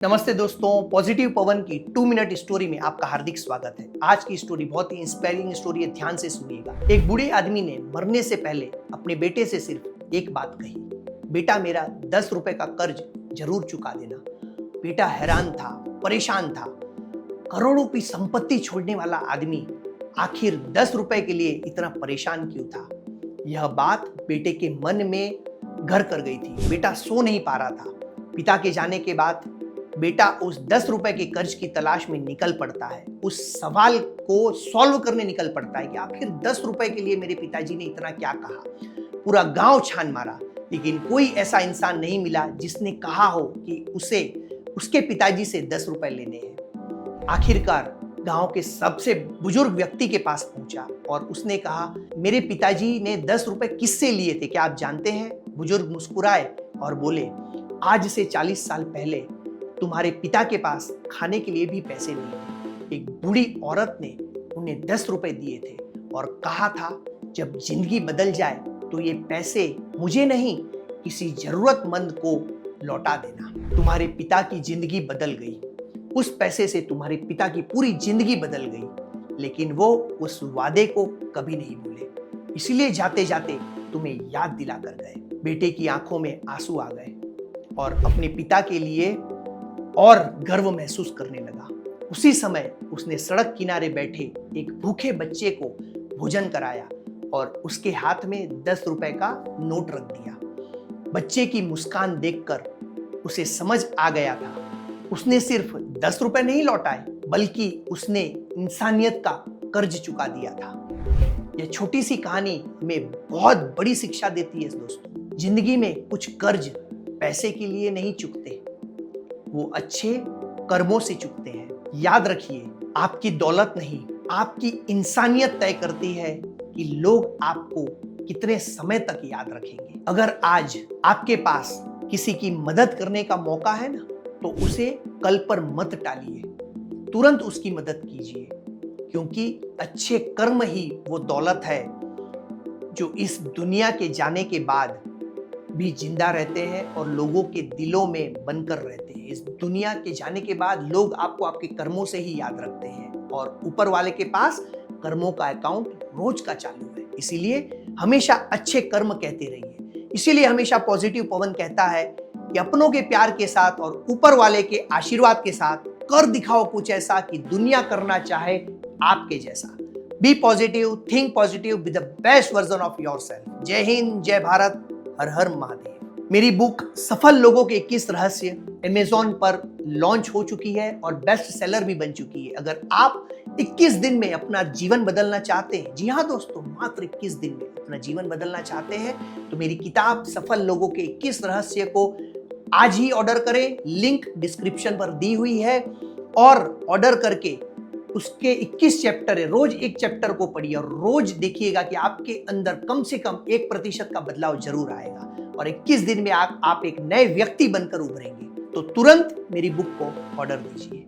नमस्ते दोस्तों, पॉजिटिव पवन की 2 मिनट स्टोरी में आपका हार्दिक स्वागत है। आज की स्टोरी बहुत ही इंस्पायरिंग स्टोरी है, ध्यान से सुनिएगा। एक बूढ़े आदमी ने मरने से पहले अपने बेटे से सिर्फ एक बात कही, बेटा मेरा 10 रुपए का कर्ज जरूर चुका देना। बेटा हैरान था, परेशान था। करोड़ों की संपत्ति छोड़ने वाला आदमी आखिर 10 रुपए के लिए इतना परेशान क्यों था? यह बात बेटे के मन में घर कर गई थी। बेटा सो नहीं पा रहा था। पिता के जाने के बाद बेटा उस 10 रुपए के कर्ज की तलाश में निकल पड़ता है। उस सवाल को सॉल्व करने निकल पड़ता है कि आखिर 10 रुपए के लिए मेरे पिताजी ने इतना क्या कहा। पूरा गांव छान मारा, लेकिन कोई ऐसा इंसान नहीं मिला जिसने कहा हो कि उसे उसके पिताजी से 10 रुपए लेने हैं। आखिरकार गांव के सबसे बुजुर्ग व्यक्ति के पास पहुंचा और उसने कहा, मेरे पिताजी ने 10 रुपए किससे लिए थे, क्या आप जानते हैं? बुजुर्ग मुस्कुराए और बोले, आज से 40 साल पहले तुम्हारे पिता के पास खाने के लिए भी पैसे नहीं थे। एक बूढ़ी औरत ने उन्हें 10 रुपए दिए थे और कहा था, जब जिंदगी बदल जाए तो ये पैसे मुझे नहीं, किसी जरूरतमंद को लौटा देना। तुम्हारे पिता की जिंदगी बदल गई। उस पैसे से तुम्हारे पिता की पूरी जिंदगी बदल गई, लेकिन वो उस वादे को कभी नहीं भूले, इसलिए जाते जाते तुम्हें याद दिला कर गए। बेटे की आंखों में आंसू आ गए और अपने पिता के लिए और गर्व महसूस करने लगा। उसी समय उसने सड़क किनारे बैठे एक भूखे बच्चे को भोजन कराया और उसके हाथ में 10 रुपए का नोट रख दिया। बच्चे की मुस्कान देखकर उसे समझ आ गया था, उसने सिर्फ 10 रुपए नहीं लौटाए, बल्कि उसने इंसानियत का कर्ज चुका दिया था। यह छोटी सी कहानी हमें बहुत बड़ी शिक्षा देती है दोस्तों। जिंदगी में कुछ कर्ज पैसे के लिए नहीं चुकते, वो अच्छे कर्मों से चुकते हैं। याद रखिए, आपकी दौलत नहीं, आपकी इंसानियत तय करती है कि लोग आपको कितने समय तक याद रखेंगे। अगर आज आपके पास किसी की मदद करने का मौका है ना, तो उसे कल पर मत टालिए, तुरंत उसकी मदद कीजिए, क्योंकि अच्छे कर्म ही वो दौलत है जो इस दुनिया के जाने के बाद भी जिंदा रहते हैं और लोगों के दिलों में बनकर रहते हैं। इस दुनिया के जाने के बाद लोग आपको आपके कर्मों से ही याद रखते हैं और ऊपर वाले के पास कर्मों का अकाउंट रोज का चालू है। इसीलिए हमेशा अच्छे कर्म कहते रहिए। इसीलिए हमेशा पॉजिटिव पवन कहता है कि अपनों के प्यार के साथ और ऊपर वाले के आशीर्वाद के साथ कर दिखाओ कुछ ऐसा कि दुनिया करना चाहे आपके जैसा। Be positive, think positive, be the best version of yourself. जय हिंद, जय भारत, हर हर महादेव। मेरी बुक सफल लोगों के 21 रहस्य अमेज़न पर लॉन्च हो चुकी है और बेस्ट सेलर भी बन चुकी है। अगर आप 21 दिन में अपना जीवन बदलना चाहते हैं, जी हाँ दोस्तों, मात्र 21 दिन में अपना जीवन बदलना चाहते हैं, तो मेरी किताब सफल लोगों के 21 रहस्य को आज ही ऑर्डर करें। लिंक डिस्क्रिप्शन पर दी हुई है और ऑर्डर करके उसके 21 चैप्टर है, रोज एक चैप्टर को पढ़िए और रोज देखिएगा कि आपके अंदर कम से कम 1% का बदलाव जरूर आएगा और 21 दिन में आप एक नए व्यक्ति बनकर उभरेंगे। तो तुरंत मेरी बुक को ऑर्डर दीजिए।